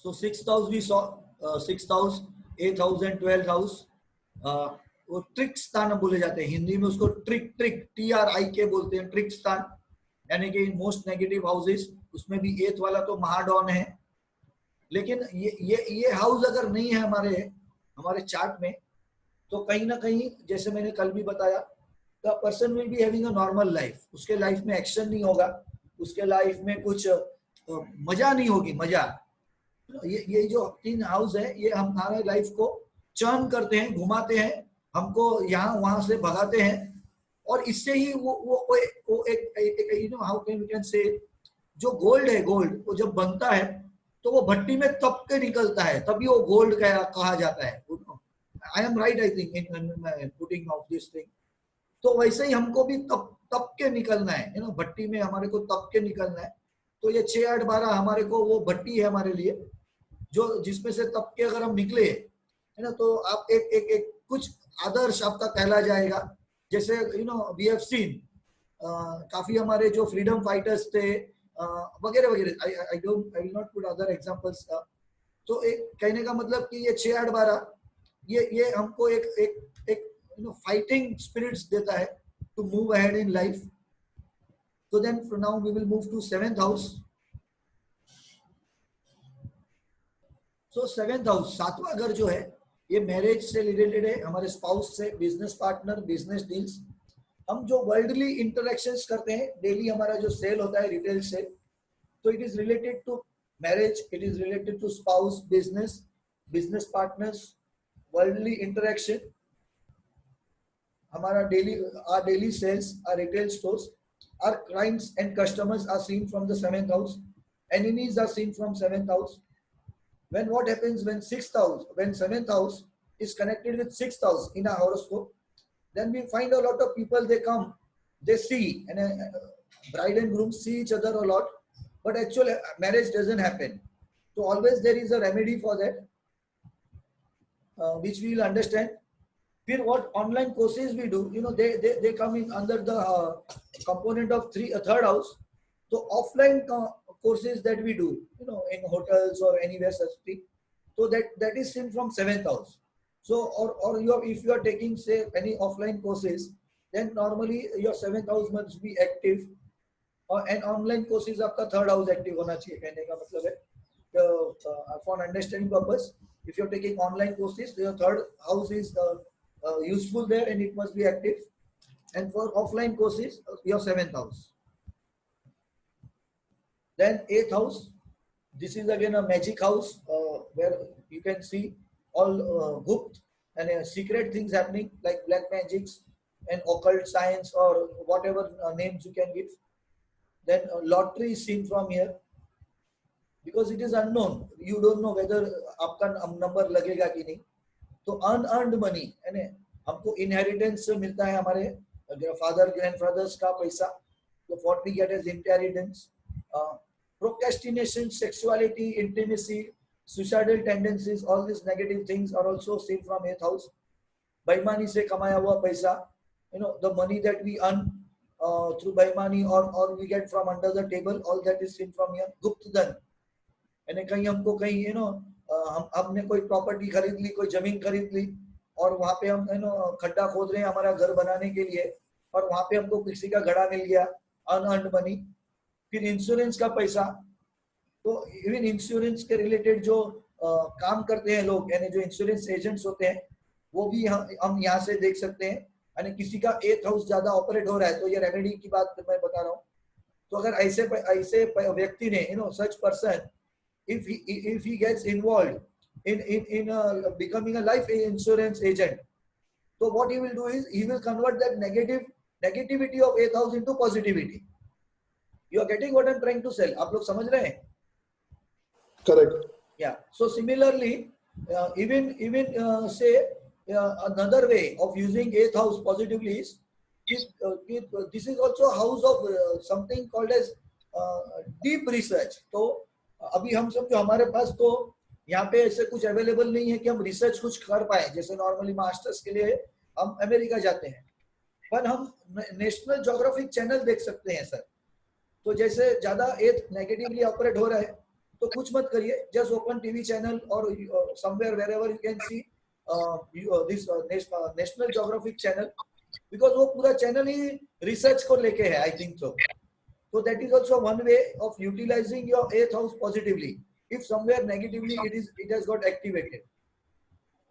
So sixth house we saw, sixth house, eighth house and 12th house. वो trick स्थान बोले जाते हैं, हिंदी में उसको ट्रिक ट्रिक TRIK बोलते हैं, ट्रिक स्थान, यानी कि मोस्ट नेगेटिव हाउसेस, उसमें भी एथ वाला तो महाडॉन है। लेकिन ये हाउस अगर नहीं है हमारे चार्ट में, तो कहीं ना कहीं जैसे मैंने कल भी बताया, the person will be having a normal life, उसके लाइफ में एक्शन नहीं होगा, उसके लाइफ में कुछ मजा नहीं होगी, मजा। ये जो 3 हाउस है, ये हमारे लाइफ को चर्न करते हैं, घुमाते हैं, हमको यहाँ वहां से भगाते हैं, और इससे ही वो एक you know how can say, जो गोल्ड है, गोल्ड वो जब बनता है तो वो भट्टी में तप के निकलता है, तभी वो गोल्ड कहा जाता है। I am right, I think, in putting of this thing. तो वैसे ही हमको भी तप के निकलना है, यू नो, भट्टी में हमारे को तप के निकलना है। तो ये 6 8 12 हमारे को वो भट्टी है हमारे लिए, जो जिसमें से तप के अगर हम निकले, है ना, तो आप एक कुछ आदर्श आपका कहला जाएगा। जैसे you know we have seen काफी हमारे जो फ्रीडम फाइटर्स थे वगैरह वगैरह, I will not put other examples. तो एक कहने का मतलब कि ये 6 8 12 ये हमको एक यू नो फाइटिंग स्पिरिट्स देता है to move ahead in life. तो then now we will move to 7th house. So 7th house, 7वां घर जो है, ये मैरिज से रिलेटेड है, हमारे स्पाउस से, बिजनेस पार्टनर, बिजनेस डील्स। हम जो वर्ल्डली इंटरेक्शंस करते हैं डेली, हमारा जो सेल होता है, रिटेल सेल, तो it is related to marriage, it is related to spouse, business partners, worldly interaction. हमारा daily sales, or retail stores, or clients and customers are seen from the 7th house, enemies are seen from 7th house. When what happens when 6th house, when 7th house is connected with 6th house in a horoscope, then we find a lot of people, they come, they see, and bride and groom see each other a lot, but actually marriage doesn't happen. So always there is a remedy for that, which we will understand. Then what online courses we do, you know, they come in under the component of third house. So offline courses that we do, you know, in hotels or anywhere such thing, so that is seen from 7th house. So or if you are taking, say, any offline courses, then normally your 7th house must be active, and online courses आपका 3rd house active होना चाहिए, कहने का मतलब है for understanding purpose, if you are taking online courses, your 3rd house is useful there and it must be active, and for offline courses your 7th house. Then 8th house, this is again a magic house, where you can see all gupt and secret things happening, like black magics and occult science, or whatever names you can give. Then lottery is seen from here, because it is unknown, you don't know whether आपका number लगेगा कि नहीं। तो unearned money, है, हमको inheritance मिलता है, हमारे father grandfathers का पैसा, तो what we get as inheritance. Procrastination, sexuality, intimacy, suicidal tendencies, all these negative things are also seen from 8th house. Baimani se kamaya hua paisa, you know, the money that we earn through baimani or we get from under the table, all that is seen from here. Gupt dhan, यानी कहीं हमको कहीं, you know, हमने कोई property खरीद ली, कोई जमीन खरीद ली, और वहां पे हम, you know, खड्डा खोद रहे हैं हमारा घर बनाने के लिए, और वहां पे हमको किसी का घड़ा मिल गया, अनअर्न्ड मनी। फिर इंश्योरेंस का पैसा, तो इवन इंश्योरेंस के रिलेटेड जो काम करते हैं लोग, यानी जो इंश्योरेंस एजेंट्स होते हैं, वो भी हम यहाँ से देख सकते हैं। यानी किसी का 8th हाउस ज्यादा ऑपरेट हो रहा है, तो ये रेमेडी की बात मैं बता रहा हूँ। तो अगर ऐसे व्यक्ति ने, you know, such person, if he gets involved in becoming a life insurance agent, so what he will do is he will convert that negativity of 8th house into positivity. You are getting what I'm trying to sell? आप लोग समझ रहे हैं? Correct. Yeah. So similarly, even say another way of using 8th house positively is this is also a house of something called as deep research. तो अभी हम सब जो हमारे पास, तो यहाँ पे ऐसे कुछ अवेलेबल नहीं है कि हम रिसर्च कुछ कर पाए। जैसे नॉर्मली मास्टर्स के लिए हम अमेरिका जाते हैं, पर हम नेशनल ज्योग्राफिक चैनल देख सकते हैं सर। तो जैसे ज्यादा 8th नेगेटिवली ऑपरेट हो रहा है, तो कुछ मत करिए, जस्ट ओपन टीवी चैनल और somewhere wherever you can see this national geographic channel, because वो पूरा चैनल ही रिसर्च को लेके है, I think so. So that is also one way of utilizing your 8th house positively. If somewhere negatively it has got activated.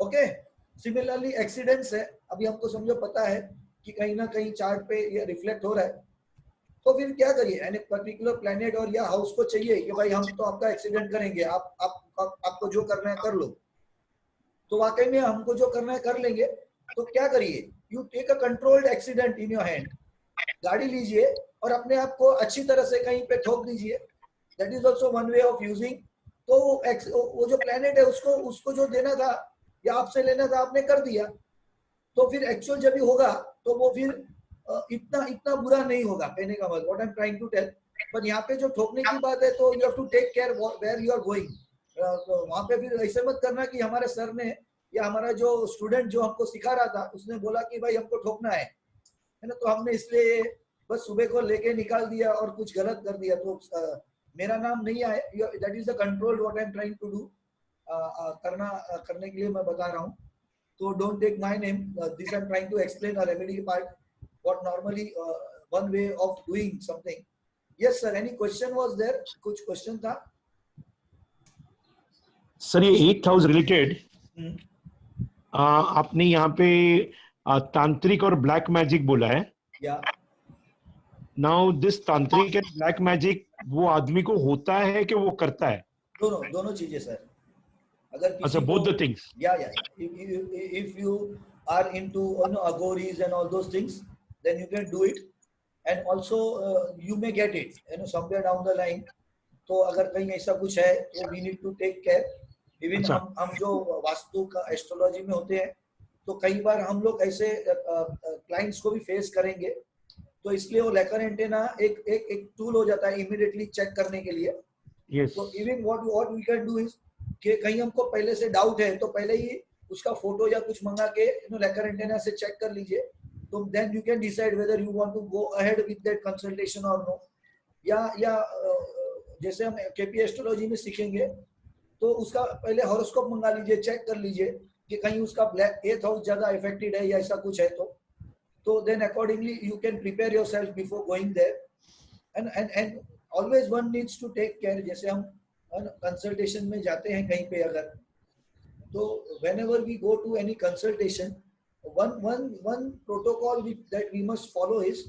Okay. Similarly accidents है, अभी हमको समझो पता है कि कहीं ना कहीं चार्ट पे ये रिफ्लेक्ट हो रहा है, तो फिर क्या करिए, यानी पर्टिकुलर प्लैनेट और या हाउस को चाहिए कि भाई हम तो आपका एक्सीडेंट करेंगे, आपको जो करना है कर लो. तो वाकई में हमको जो करना है कर लेंगे. तो क्या करिए, you take a controlled accident in your hand. गाड़ी लीजिए और अपने आप को अच्छी तरह से कहीं पे ठोक दीजिए. That is also one way of using. तो वो जो प्लेनेट है उसको जो देना था या आपसे लेना था आपने कर दिया, तो फिर एक्चुअल जब भी होगा तो वो फिर इतना बुरा नहीं होगा, कहने का मतलब what I am trying to tell. पर यहाँ पे जो ठोकने की बात है, तो you have to take care where you are going. वहां पे फिर ऐसे मत करना कि हमारे सर ने या हमारा जो स्टूडेंट जो हमको सिखा रहा था उसने बोला कि भाई हमको ठोकना है ना, तो हमने इसलिए बस सुबह को लेके निकाल दिया और कुछ गलत कर दिया. तो मेरा नाम नहीं आए. That is the control what I am trying to do. करने के लिए मैं बता रहा हूँ. तो don't take my name. This I am trying to explain a remedy part, what normally one way of doing something. Yes sir, any question was there? कुछ question था सर? ये 8th हाउस रिलेटेड आपने यहाँ पे तांत्रिक और black magic बोला है. या नाउ दिस तांत्रिक एंड ब्लैक मैजिक वो आदमी को होता है कि वो करता है? दोनों चीजें सर. अगर किसी अच्छा, both the things. Yeah. If you are into agoris and all those things, then you can do it, and also you may get it, somewhere down the line. तो अगर कहीं ऐसा कुछ है तो we need to take care. Even हम जो वास्तु का एस्ट्रोलॉजी में होते हैं, तो कई बार हम लोग ऐसे क्लाइंट्स को भी फेस करेंगे. तो इसलिए वो लेकर एंटेना एक टूल हो जाता है इमीडिएटली चेक करने के लिए. Yes. तो even what we can do is कि कहीं हमको पहले से डाउट है तो पहले ही उसका फोटो या कुछ मंगा के लेकर एंटेना से चेक कर लीजिए. तो then you can decide whether you want to go ahead with that consultation और नो. या जैसे हम केपी एस्ट्रोलॉजी में सीखेंगे, तो उसका पहले हॉरोस्कोप मंगा लीजिए, चेक कर लीजिए कि कहीं उसका ब्लैक 8th हाउस ज्यादा अफेक्टेड है या ऐसा कुछ है. तो then accordingly you can prepare yourself before going there. And always one needs to take care. जैसे हम कंसल्टेशन में जाते हैं कहीं पे अगर, तो whenever we go to any consultation, one protocol that we must follow is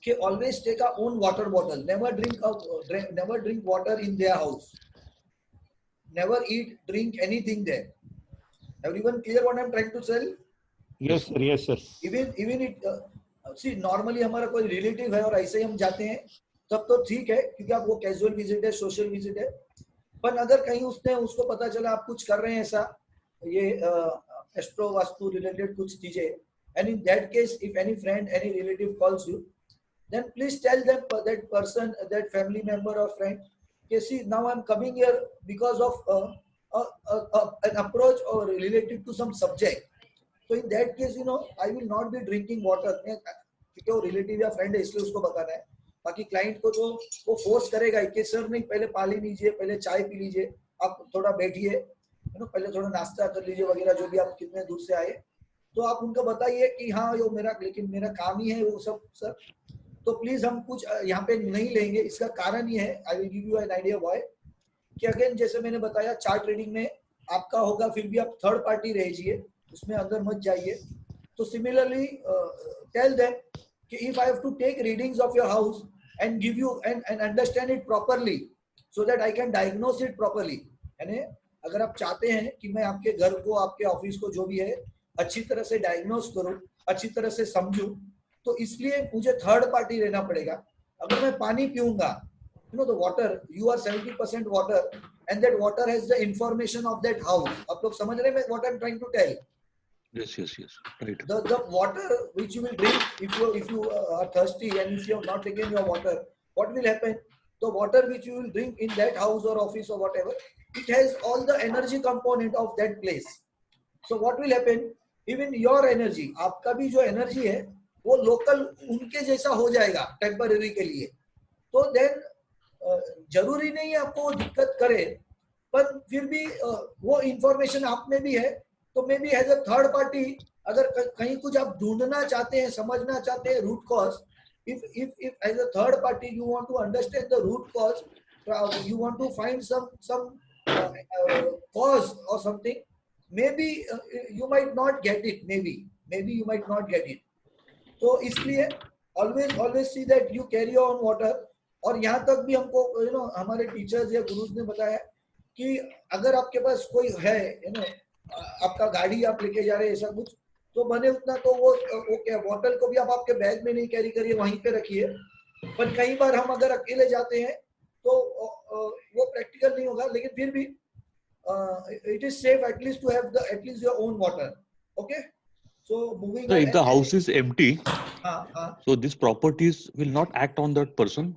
कि always take our own water bottle. Never drink water in their house. Never drink anything there. Everyone clear what I'm trying to tell? Yes sir, yes sir. Even it see normally हमारा कोई relative है और ऐसे ही हम जाते हैं तब तो ठीक है, क्योंकि आप वो कैजुअल विजिट है, सोशल विजिट है. पर अगर कहीं उसको पता चला आप कुछ कर रहे हैं ऐसा, ये एस्ट्रो वास्तु रिलेटेड कुछ चीजें, and in that case if any friend, any relative calls you, then please tell them, that person, that family member or friend, okay, see now I'm coming here because of an approach or related to some subject. So in that case, I will not be drinking water. क्योंकि वो relative या friend है इसलिए उसको बताना है. बाकी client को तो वो फोर्स करेगा कि सर नहीं, पहले पानी लीजिए, पहले चाय पी लीजिए, आप थोड़ा बैठिए, पहले थोड़ा नाश्ता कर लीजिए वगैरह, जो भी आप कितने दूर से आए. तो आप उनको बताइए कि हाँ लेकिन मेरा काम ही है वो सब सर. तो प्लीज हम कुछ यहाँ पे नहीं लेंगे. इसका कारण ये है, I will give you an idea why, कि अगेन जैसे मैंने बताया चार्ट रीडिंग में आपका होगा, फिर भी आप थर्ड पार्टी रहिए, उसमें अंदर मत जाइए. तो सिमिलरली टेल देम कि if I have to take readings of your house and give you and understand it properly so that I can diagnose it properly. यानी अगर आप चाहते हैं कि मैं आपके घर को, आपके ऑफिस को, जो भी है अच्छी तरह से डायग्नोस करूं, अच्छी तरह से समझूं, तो इसलिए मुझे थर्ड पार्टी रहना पड़ेगा. अगर मैं पानी पीऊंगा, the water, you are 70% water, and that water has the information of that house. आप लोग समझ रहे हैं what I'm trying to tell? Yes, right. The water which you will drink, if you are thirsty and if you have not taken your water, what will happen? The water which you will drink in that house or office or whatever, it has all the energy component of that place. So what will happen? Even your energy, आपका भी जो energy है, वो local उनके जैसा हो जाएगा temporary के लिए. तो then जरूरी नहीं है आपको वो दिक्कत करे, पर फिर भी वो इंफॉर्मेशन आप में भी है, तो may be as a third party अगर कहीं कुछ आप ढूंढना चाहते हैं, समझना चाहते हैं root cause, if as a third party you want to understand the root cause, you want to find some cause or something, maybe you might not get it, maybe you might not get it. तो इसलिए always see that you carry on water. और यहाँ तक भी हमको हमारे teachers या गुरुज ने बताया कि अगर आपके पास कोई है आपका गाड़ी आप लेके जा रहे हैं ऐसा कुछ, तो बने उतना तो वो क्या बॉटल को भी आप आपके बैग में नहीं कैरी करिए, वहीं पे रखिए। पर कई बार हम अगर अकेले जाते हैं तो वो प्रैक्टिकल नहीं होगा, लेकिन फिर भी it is safe at least to have at least your own water. Okay, so moving So on. if the house is empty, so these properties will not act on that person.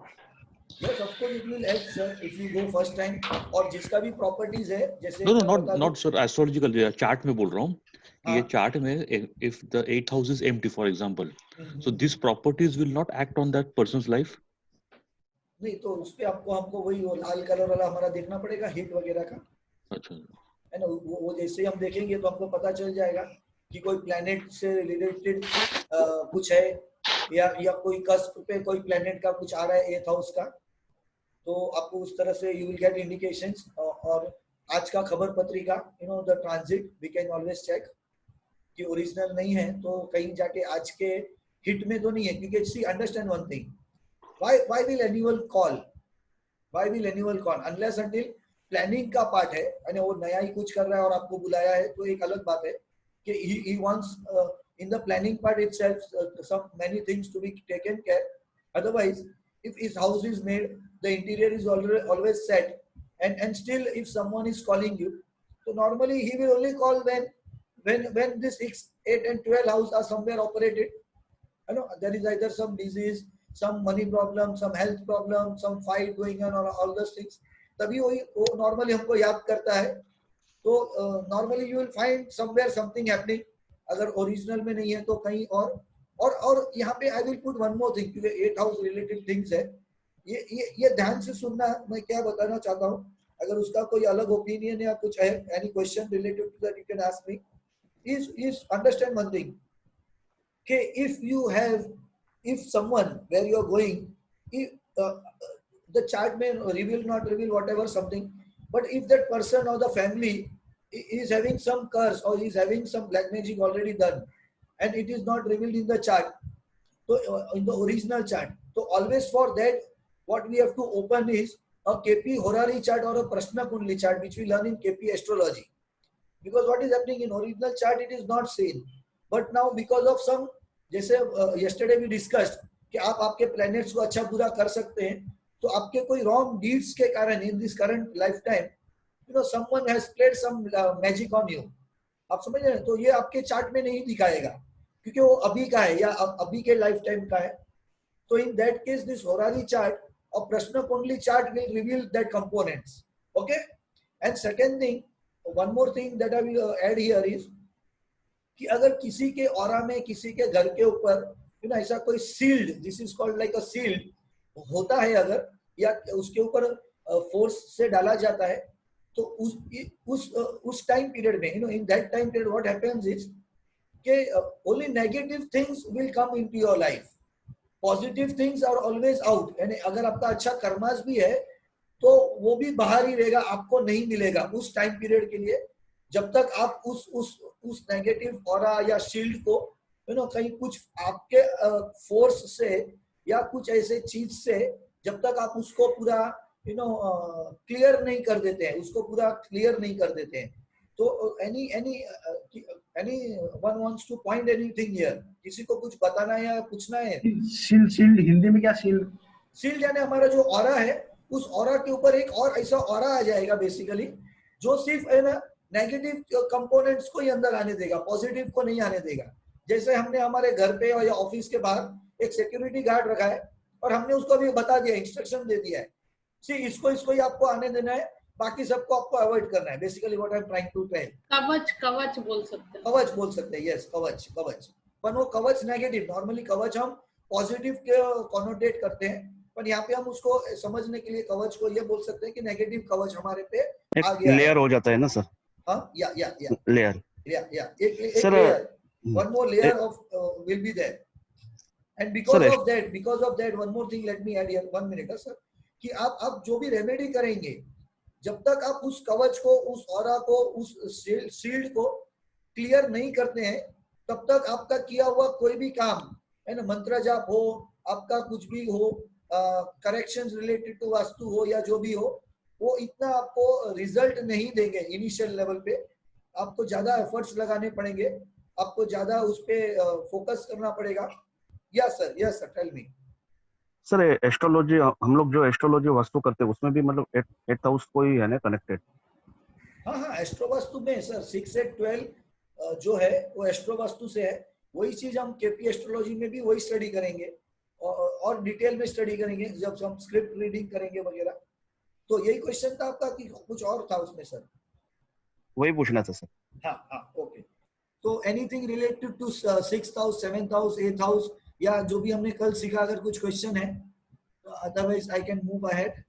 Yes, of course it will help, sir, if you go first time. और जिसका भी properties है जैसे not sir, astrological chart में बोल रहा हूँ कि ये chart में if the 8th house is empty for example, so these properties will not act on that person's life. नहीं, तो उस पे हमको वही वो लाल कलर वाला हमारा देखना पड़ेगा हिट वगैरह का। अच्छा, है ना, वो जैसे ही हम देखेंगे तो हमको पता चल जाएगा कि कोई प्लैनेट से रिलेटेड कुछ है या कोई कस्प पे कोई प्लैनेट का कुछ आ रहा है 8th हाउस का, तो आपको उस तरह से यू विल गेट इंडिकेशंस। और आज का खबर पत्रिका the transit we can always check कि ओरिजिनल नहीं है तो कहीं जाके आज के हिट में तो नहीं है, क्योंकि see understand one thing, why will anyone call unless until planning का पार्ट है, यानी वो नया ही कुछ कर रहा है और आपको बुलाया है तो एक अलग बात है कि he wants in the planning part itself some many things to be taken care. Otherwise if his house is made, the interior is always set, and still if someone is calling you, so normally he will only call when this 6, 8 and 12 house are somewhere operated. There is either some disease, some money problem, some health problem, some fight going on, or all those things, तभी वो normally हमको याद करता है। तो normally you will find somewhere something happening, अगर original में नहीं है तो कहीं और यहाँ पे I will put one more thing, क्योंकि 8th house related things है, ये ध्यान से सुनना। मैं क्या बताना चाहता हूँ, अगर उसका कोई अलग ओपिनियन या कुछ है, any question related to that you can ask me, is understand one thing, okay, if someone where you are going, if the chart may not reveal whatever something, but if that person or the family is having some curse or is having some black magic already done and it is not revealed in the chart, so in the original chart, so always for that what we have to open is a KP Horary chart or a Prashna Kundli chart, which we learn in KP astrology, because what is happening in original chart it is not seen, but now because of some, जैसे yesterday we discussed कि आप आपके planets को अच्छा बुरा कर सकते हैं, तो आपके कोई wrong deeds के कारण in this current lifetime, someone has played some magic on you, आप समझ रहे हैं, तो ये आपके चार्ट में नहीं दिखाएगा क्योंकि वो अभी का है या अभी के लाइफ टाइम का है। तो in that case this Horary chart or Prashna Kundli chart will reveal that components. Okay, and second thing, one more thing that I will add here is कि अगर किसी के ऑरा में किसी के घर के ऊपर ऐसा कोई sealed, this is called like a sealed होता है, अगर या उसके ऊपर फोर्स से डाला जाता है, तो उस टाइम पीरियड में in that time period what happens is कि only negative things will come into your life, positive things are always out. यानी अगर आपका अच्छा कर्मास भी है तो वो भी बाहर ही रहेगा, आपको नहीं मिलेगा उस टाइम पीरियड के लिए, जब तक आप उस नेगेटिव ऑरा या शील्ड को कहीं कुछ आपके फोर्स से या कुछ ऐसे चीज से जब तक आप उसको पूरा क्लियर नहीं कर देते हैं, उसको पूरा क्लियर नहीं कर देते हैं। तो any one wants two point anything here, किसी को कुछ बताना है या पूछना है? शील्ड हिंदी में क्या? शील्ड यानी हमारा जो ऑरा है, उस ऑरा के ऊपर एक और ऐसा ऑरा आ जाएगा बेसिकली, जो सिर्फ है ना नेगेटिव कंपोनेंट्स को ही अंदर आने देगा, पॉजिटिव को नहीं आने देगा। जैसे हमने हमारे घर पे या ऑफिस के बाहर एक सिक्योरिटी गार्ड रखा है और हमने उसको अभी बता दिया, इंस्ट्रक्शन दे दिया है, सी इसको ही आपको आने देना है, बाकी सबको आपको अवॉइड करना है। Basically what I am trying to tell, कवच बोल सकते हैं, कवच बोल सकते हैं, यस कवच। पर वो कवच नेगेटिव, नॉर्मली कवच हम पॉजिटिव के कॉनोटेट करते हैं, पर यहाँ पे हम उसको समझने के लिए कवच को ये बोल सकते हैं कि नेगेटिव कवच हमारे पे एक आ गया लेयर है। हो जाता है ना सर, हाँ, या लेयर एक sir. Layer, one more layer of will be there, and because Sir, of that one more thing, let me add here 1 minute sir, कि आप जो भी रेमेडी करेंगे, जब तक आप उस कवच को, उस ऑरा को, उस शील्ड को क्लियर नहीं करते हैं, तब तक आपका किया हुआ कोई भी काम है ना, मंत्र जाप हो, आपका कुछ भी हो, करेक्शंस रिलेटेड टू वास्तु हो या जो भी हो, वो इतना आपको रिजल्ट नहीं देंगे इनिशियल लेवल पे। आपको ज्यादा एफर्ट्स लगाने पड़ेंगे, आपको ज्यादा उस पे फोकस करना पड़ेगा। Yes sir tell me. Sir astrology, हम लोग जो एस्ट्रोलॉजी वास्तु करते हैं उसमें भी मतलब 8th हाउस को ही है ना कनेक्टेड? हाँ, एस्ट्रो वास्तु में सर 6 8 12 जो है वो एस्ट्रो वास्तु से है। वही चीज हम केपी एस्ट्रोलॉजी में भी वही स्टडी करेंगे और डिटेल में स्टडी करेंगे जब हम स्क्रिप्ट रीडिंग करेंगे वगैरह। तो यही क्वेश्चन था आपका कि कुछ और था उसमें सर? वही पूछना था सर। हाँ ओके। तो anything related to 6th house, 7th house, 8th house या जो भी हमने कल सीखा, अगर कुछ क्वेश्चन है, otherwise I can move ahead.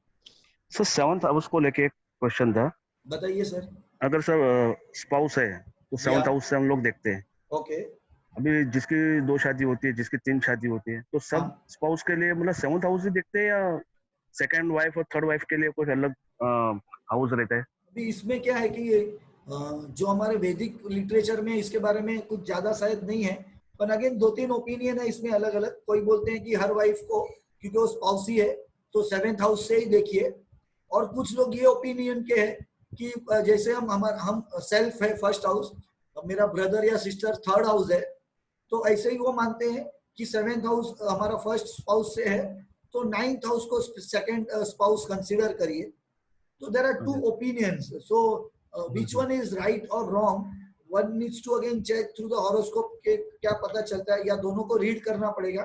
Sir 7th house को लेके एक क्वेश्चन था। बताइए सर। अगर सर स्पाउस है तो 7th हाउस से हम लोग देखते हैं। ओके। अभी जिसकी 2 शादी होती है, जिसकी 3 शादी होती है, तो सब स्पाउस के लिए मतलब 7th हाउस ही देखते हैं या सेकंड वाइफ और थर्ड वाइफ के लिए कुछ अलग हाउस रहता है? अभी इसमें क्या है कि जो हमारे वैदिक लिटरेचर में इसके बारे में कुछ ज्यादा शायद नहीं है, पर अगेन 2-3 ओपिनियन है इसमें अलग अलग। कोई बोलते हैं कि हर वाइफ को, क्योंकि वो स्पाउसी है तो 7th हाउस से ही देखिए, और कुछ लोग ये ओपिनियन के हैं कि जैसे हम सेल्फ है 1st हाउस, मेरा ब्रदर या सिस्टर 3rd हाउस है, तो ऐसे ही वो मानते हैं कि 7th हाउस हमारा 1st स्पाउस से है, तो 9th हाउस को 2nd स्पाउस कंसीडर करिए। तो there are 2 opinions, so which one is right or wrong, one needs to again check through the horoscope के क्या पता चलता है, या दोनों को रीड करना पड़ेगा।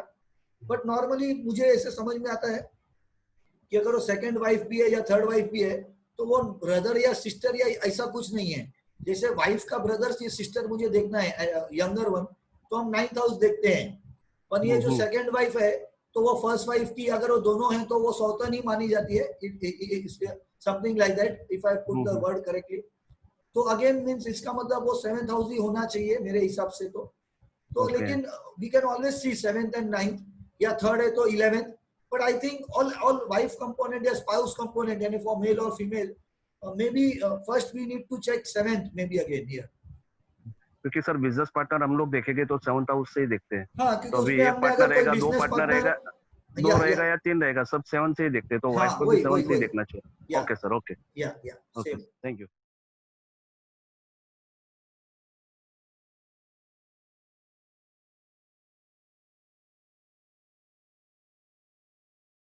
बट नॉर्मली मुझे ऐसे समझ में आता है कि अगर वो 2nd वाइफ भी है या 3rd वाइफ भी है, तो वो ब्रदर या सिस्टर या ऐसा कुछ नहीं है। जैसे वाइफ का ब्रदर या सिस्टर मुझे देखना है यंगर वन, तो हम 9th हाउस देखते हैं। पर ये जो 2nd वाइफ है, तो वो 1st वाइफ की अगर वो दोनों हैं तो वो सौतन ही मानी जाती है, something like that, if I put the word correctly. तो अगेन मींस इसका मतलब वो 7th हाउस ही होना चाहिए मेरे हिसाब से। तो लेकिन we can always see 7th and 9th, या 3rd है तो 11th, but I think all wife component या स्पाउस कंपोनेंट, यानी फॉर मेल और female, may be first we need to check 7th may be again here. क्योंकि sir business partner हम लोग देखेंगे तो 7th हाउस से ही देखते हैं। हाँ, क्योंकि तो अभी उसमें एक हमने पार्टनर अगर कोई रहेगा, 2 बिजनेस पार्टनर रहेगा, 2 रहेगा या 3 रहेगा, सब 7 से ही देखते हैं, तो वाइफ को भी 7 से ही देखना चाहिए। ओके सर, ओके, या ओके, सेम। Thank you.